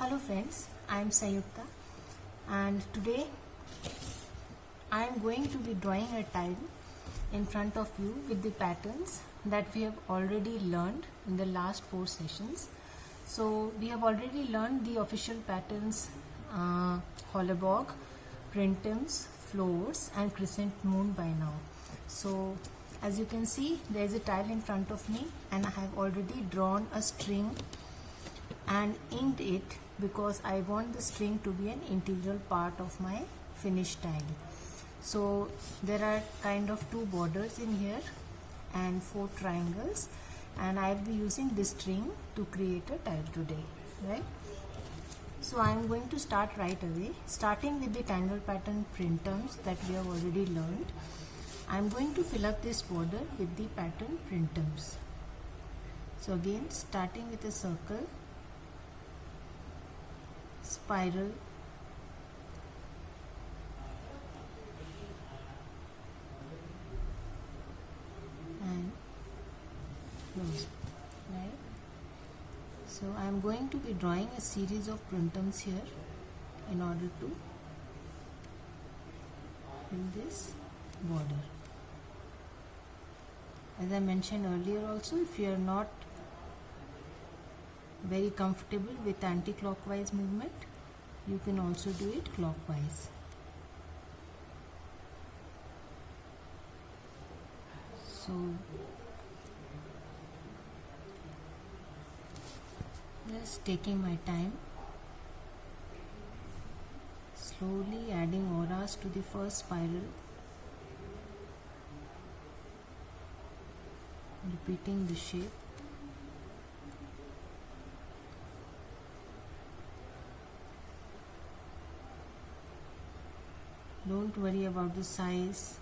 Hello friends, I am Sanyukta and today I am going to be drawing a tile in front of you with the patterns that we have already learned in the last 4 sessions. So we have already learned the official patterns hollibaugh, printemps, florz and crescent moon by now. So as you can see, there is a tile in front of me and I have already drawn a string and inked it because I want the string to be an integral part of my finished tile. So there are kind of 2 borders in here and 4 triangles, and I will be using this string to create a tile today, right? So I am going to start right away, starting with the tangle pattern printemps that we have already learned. I am going to fill up this border with the pattern printemps. So again, starting with a circle, spiral, and close, right? So I am going to be drawing a series of printemps here in order to fill this border. As I mentioned earlier also, if you are not very comfortable with anti-clockwise movement, you can also do it clockwise. So just taking my time, slowly adding auras to the first spiral, repeating the shape. Don't worry about the size.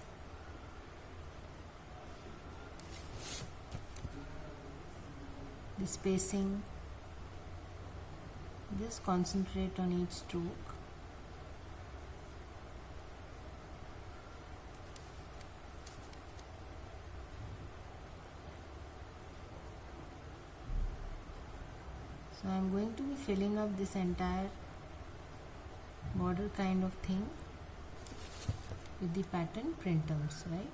The spacing. Just concentrate on each stroke. So I am going to be filling up this entire border kind of thing with the pattern printemps, right?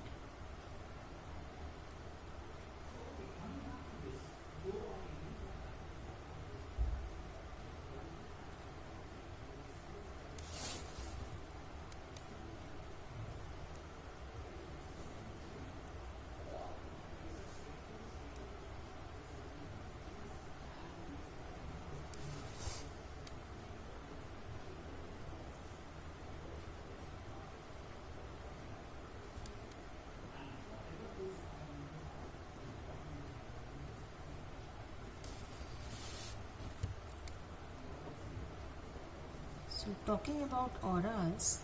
So talking about auras,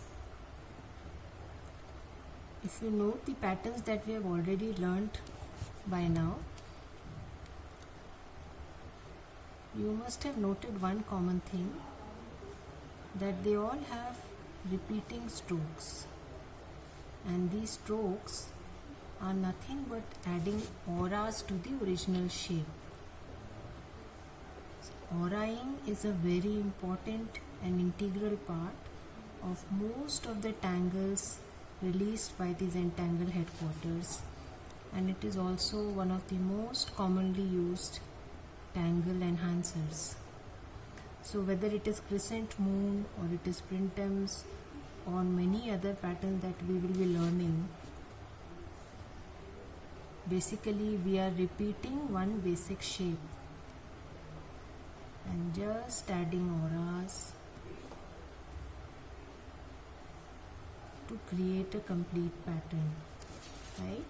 if you note the patterns that we have already learnt by now, you must have noted one common thing, that they all have repeating strokes, and these strokes are nothing but adding auras to the original shape. Auraing is a very important and integral part of most of the tangles released by the Zentangle headquarters, and it is also one of the most commonly used tangle enhancers. So whether it is crescent moon or it is printemps or many other patterns that we will be learning, basically we are repeating one basic shape and just adding auras to create a complete pattern, right?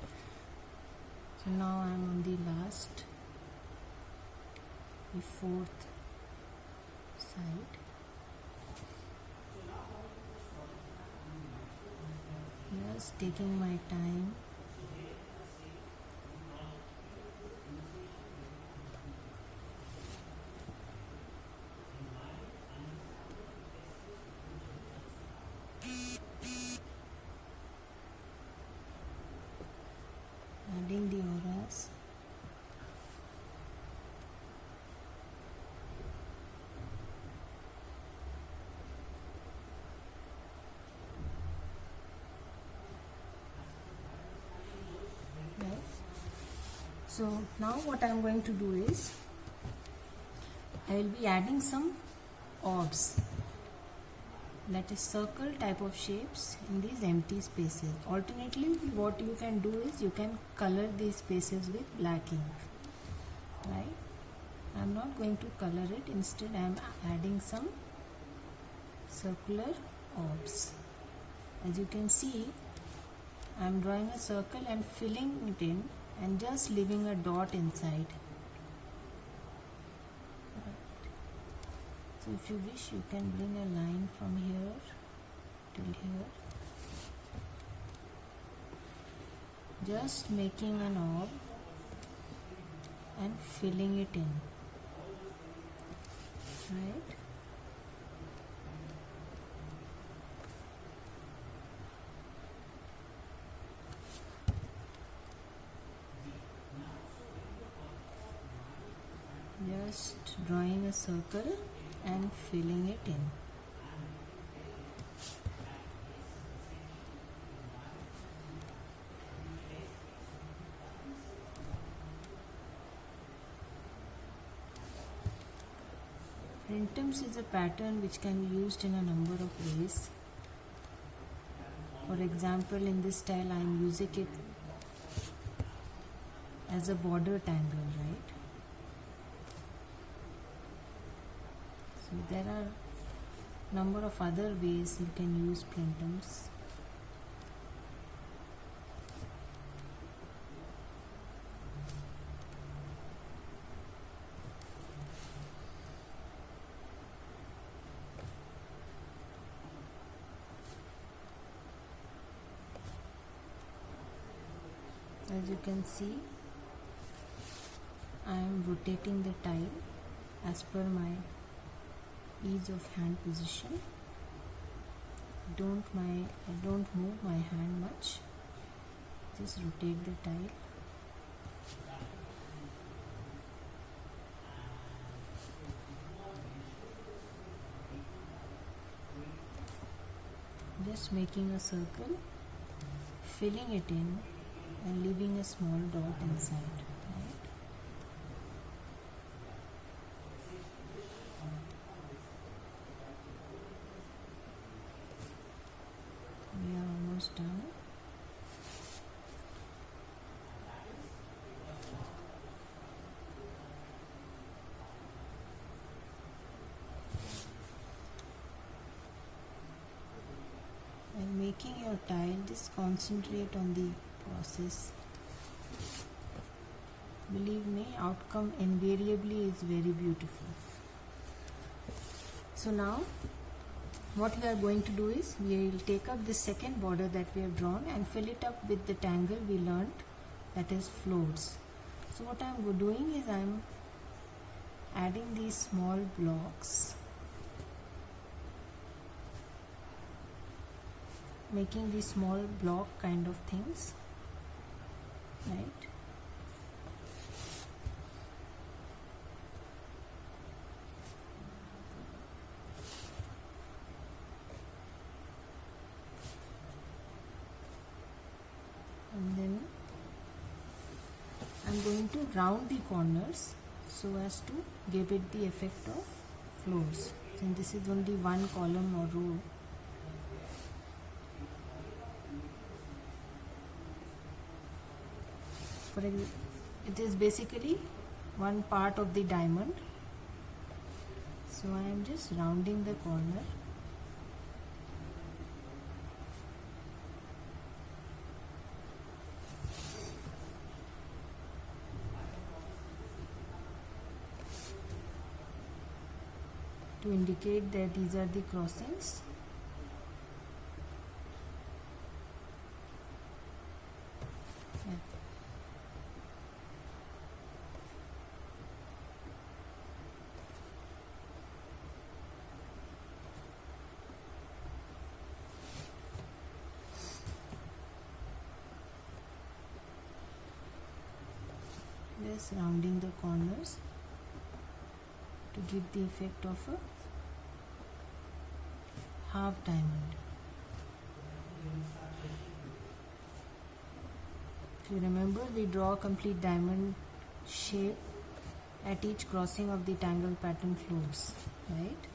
So now I am on the last, the 4th side. Just taking my time. Adding the auras. So now what I am going to do is I will be adding some orbs, that is circle type of shapes in these empty spaces. Alternately, what you can do is you can color these spaces with black ink, right? I am not going to color it, instead I am adding some circular orbs. As you can see, I am drawing a circle and filling it in and just leaving a dot inside. So if you wish, you can bring a line from here till here, just making an orb and filling it in, right? Just drawing a circle and filling it in. Printemps is a pattern which can be used in a number of ways. For example, in this style I am using it as a border tangle, right? So there are number of other ways you can use printemps. As you can see, I am rotating the tile as per my ease of hand position. I don't move my hand much, just rotate the tile. Just making a circle, filling it in and leaving a small dot inside, right? We are almost done. And making your tile, just concentrate on the process. Believe me, outcome invariably is very beautiful. So now what we are going to do is we will take up this second border that we have drawn and fill it up with the tangle we learnt, that is florz. So what I am doing is I am adding these small blocks, making these small block kind of things, right? And then I'm going to round the corners so as to give it the effect of florz. Since this is only one column or row, it is basically one part of the diamond. So I am just rounding the corner. To indicate that these are the crossings. Just rounding the corners to give the effect of a half diamond. If you remember, we draw a complete diamond shape at each crossing of the tangle pattern florz, right?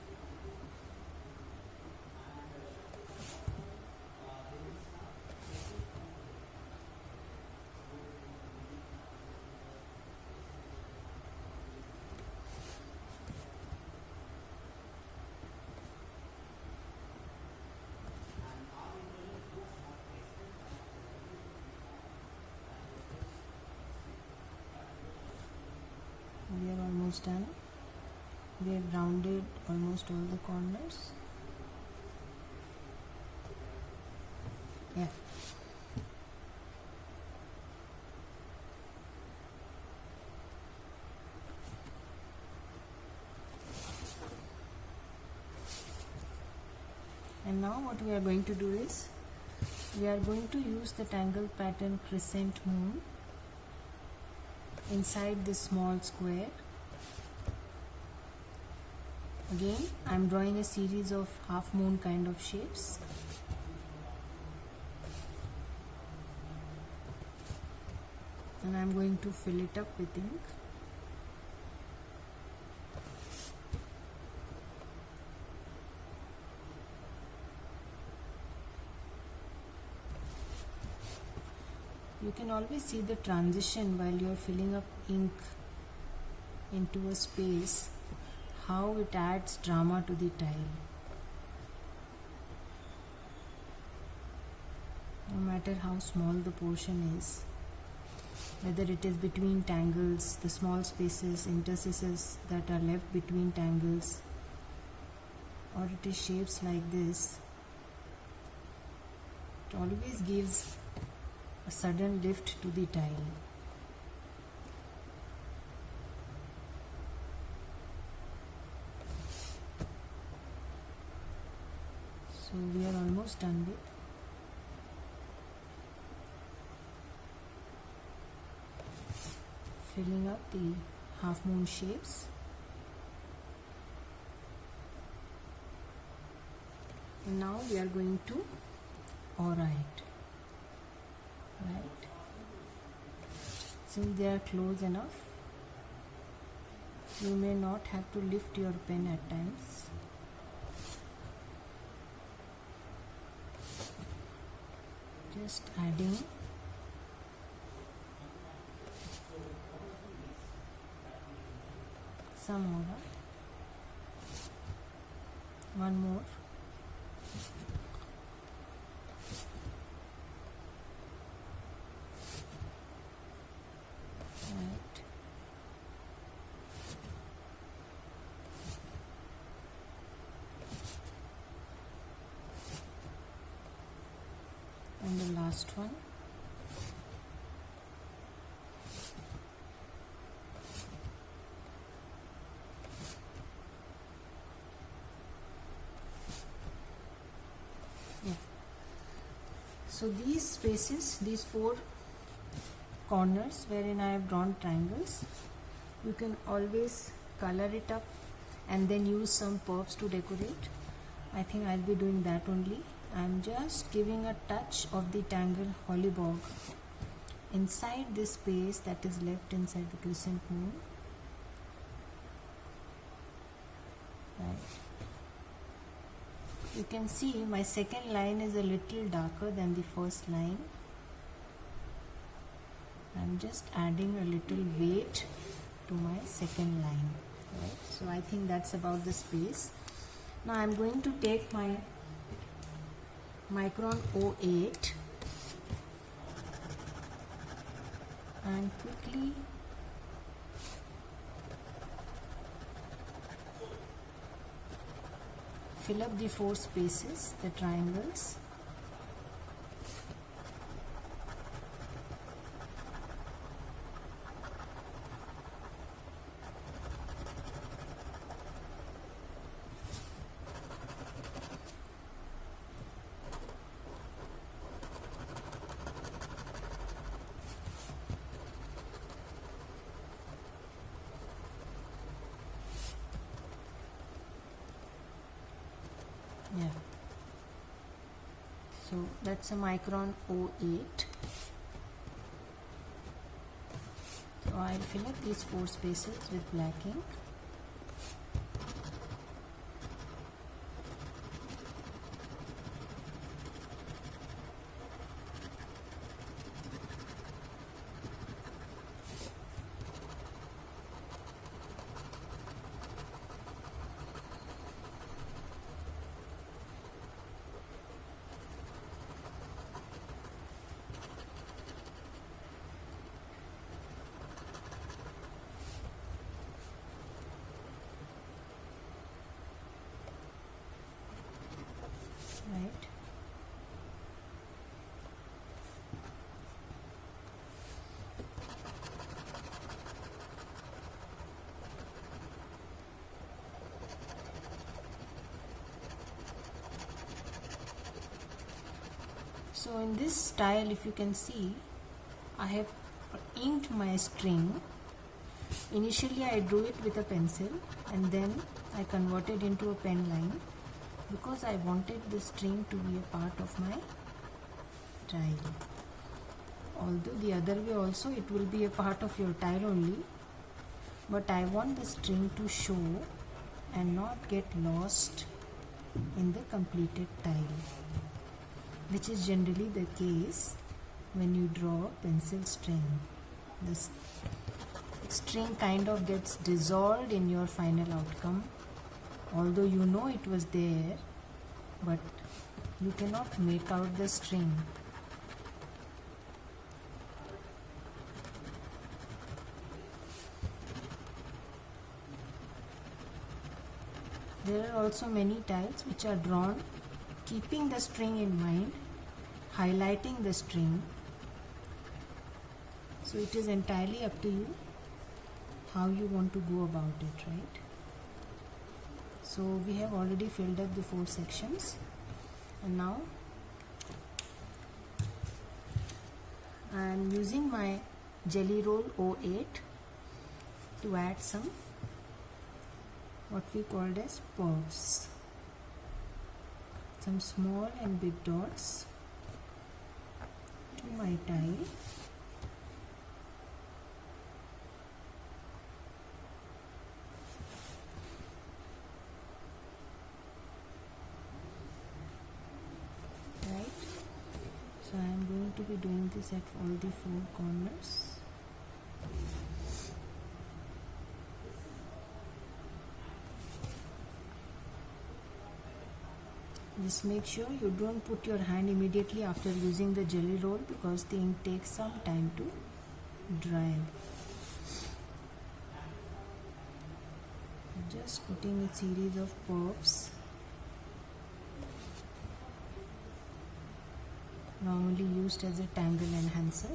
We are almost done. We have rounded almost all the corners. Yeah. And now what we are going to do is, we are going to use the tangle pattern crescent moon inside this small square. Again, I am drawing a series of half moon kind of shapes. And I am going to fill it up with ink. You can always see the transition while you are filling up ink into a space, how it adds drama to the tile. No matter how small the portion is, whether it is between tangles, the small spaces, interstices that are left between tangles, or it is shapes like this, it always gives a sudden lift to the tile. So we are almost done with. Filling up the half moon shapes. And now we are going to aura it. Right. Since they are close enough, you may not have to lift your pen at times. Just adding some aura. One more. Right. And the last one. Yeah. So these spaces, these four corners wherein I have drawn triangles, you can always color it up and then use some puffs to decorate. I think I'll be doing that only. I'm just giving a touch of the tangle hollibaugh inside this space that is left inside the crescent moon. Right. You can see my second line is a little darker than the first line. I'm just adding a little weight to my second line. Right. So I think that's about the space. Now I'm going to take my micron 08 and quickly fill up the four spaces, the triangles. Yeah. So that's a micron 08. So I'll fill up these 4 spaces with black ink. Right. So in this style, if you can see, I have inked my string. Initially I drew it with a pencil and then I converted into a pen line because I wanted the string to be a part of my tile. Although the other way also it will be a part of your tile only, but I want the string to show and not get lost in the completed tile, which is generally the case when you draw a pencil string. The string kind of gets dissolved in your final outcome, although you know it was there, but you cannot make out the string. There are also many tiles which are drawn keeping the string in mind, highlighting the string. So it is entirely up to you how you want to go about it, right? So we have already filled up the 4 sections, and now I am using my Jelly Roll 08 to add some what we called as puffs, some small and big dots to my tile. So I am going to be doing this at all the 4 corners. Just make sure you don't put your hand immediately after using the jelly roll because the ink takes some time to dry. Just putting a series of puffs, normally used as a tangle enhancer.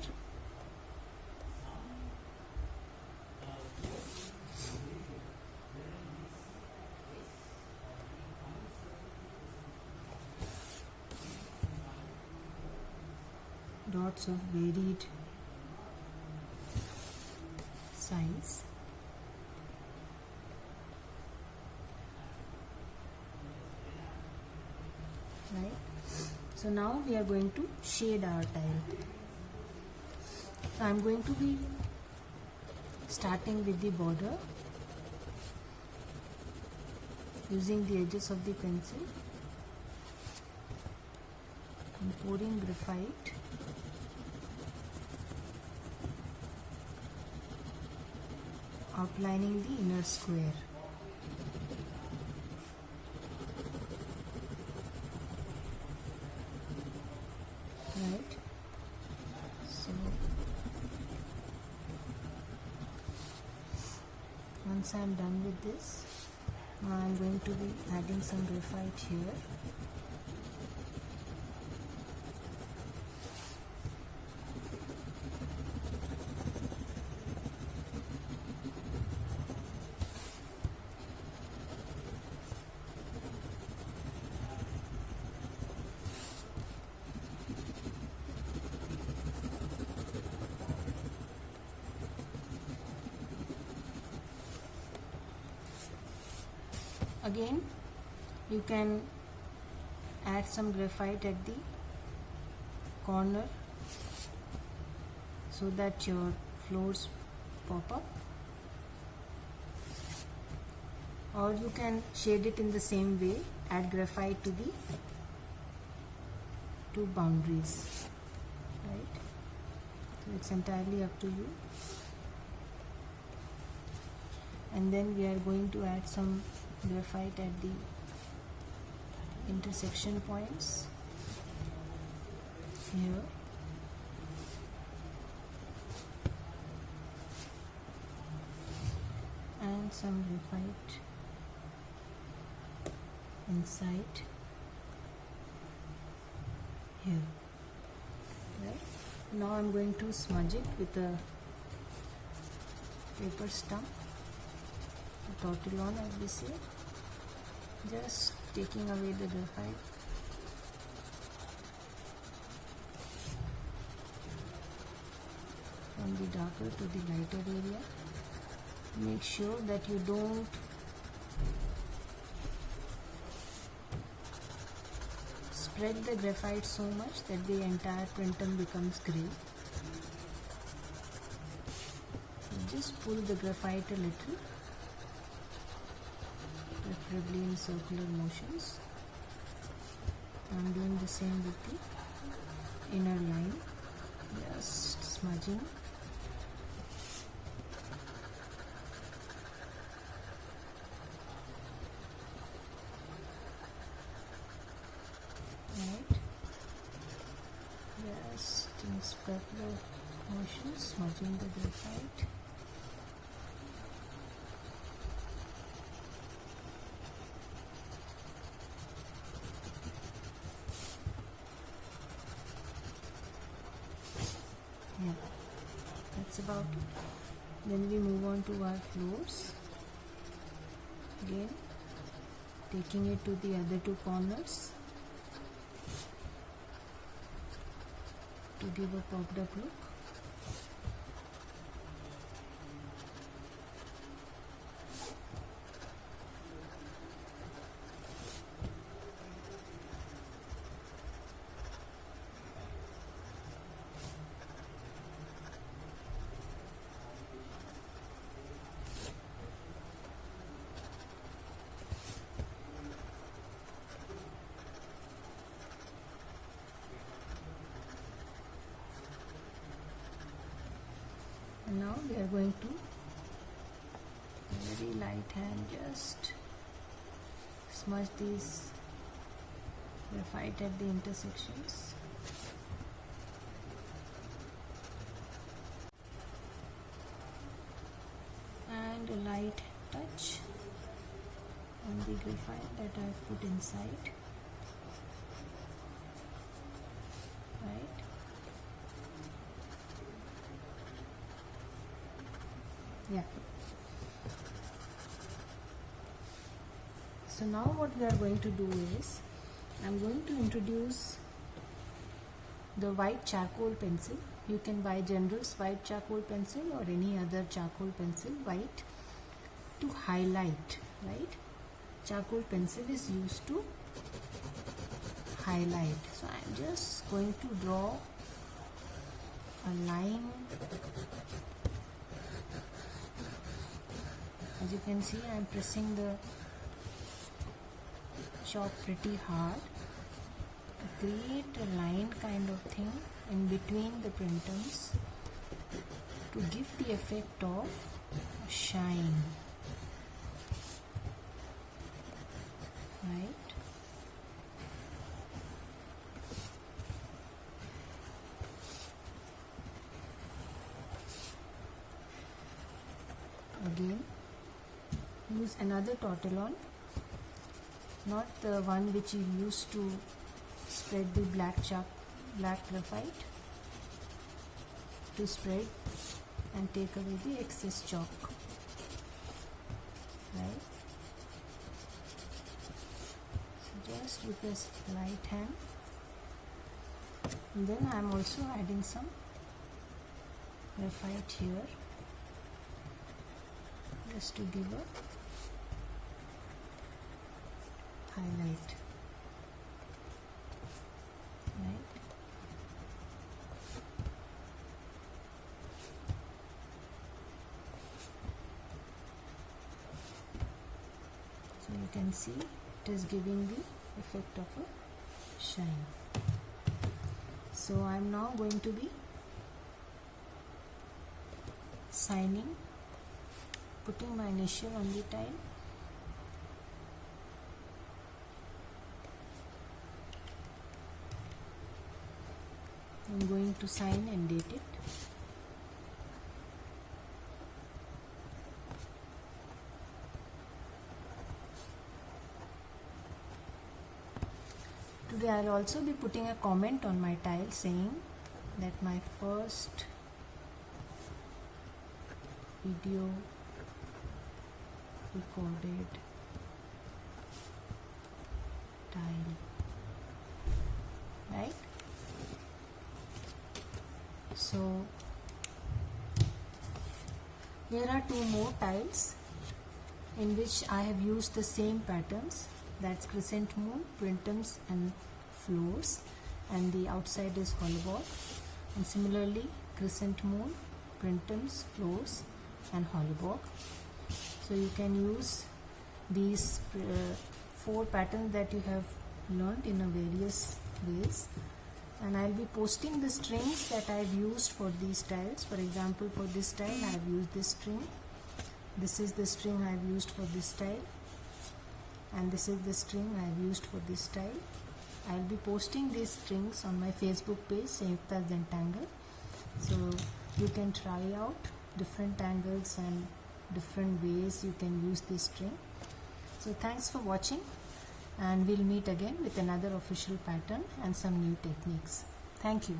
Dots of varied size. Right. So now we are going to shade our tile. So I am going to be starting with the border, using the edges of the pencil and pouring graphite outlining the inner square. Right. So once I am done with this, now I am going to be adding some graphite here. Again, you can add some graphite at the corner so that your floors pop up, or you can shade it in the same way, add graphite to the two boundaries, right? So it's entirely up to you. And then we are going to add some graphite at the intersection points here. And some graphite inside here, right? Now I'm going to smudge it with a paper stump, a tortillon as we say, just taking away the graphite. From the darker to the lighter area. Make sure that you don't spread the graphite so much that the entire printemps becomes grey. Just pull the graphite a little, preferably in circular motions. I'm doing the same with the inner line, just smudging. In circular motions, smudging the graphite. Yeah, that's about it. Then we move on to our florz. Again, taking it to the other two corners to give a popped up look. Now we are going to very light hand just smudge these graphite at the intersections. And a light touch on the graphite that I have put inside. Right. Yeah. So now what we are going to do is, I'm going to introduce the white charcoal pencil. You can buy General's white charcoal pencil or any other charcoal pencil, white, to highlight, right? Charcoal pencil is used to highlight. So I'm just going to draw a line. As you can see, I am pressing the chalk pretty hard to create a line kind of thing in between the printemps to give the effect of shine, right? Again, use another tortillon, not the one which you used to spread the black graphite, to spread and take away the excess chalk, right? So just with this light hand, and then I am also adding some graphite here, just to give a highlight, right? can see it is giving the effect of a shine. So I am now going to be signing, putting my initial on the tile. I am going to sign and date it. Today I will also be putting a comment on my tile saying that my first video recorded tile, right? So here are two more tiles in which I have used the same patterns, that's crescent moon, printemps and florz, and the outside is hollibaugh, and similarly crescent moon, printemps, florz and hollibaugh. So you can use these 4 patterns that you have learned in a various ways, and I will be posting the strings that I have used for these tiles. For example, for this tile I have used this string, this is the string I have used for this tile, and this is the string I have used for this tile. I will be posting these strings on my Facebook page, Sanyukta Zentangle, so you can try out different tangles and different ways you can use this string. So thanks for watching, and we'll meet again with another official pattern and some new techniques. Thank you.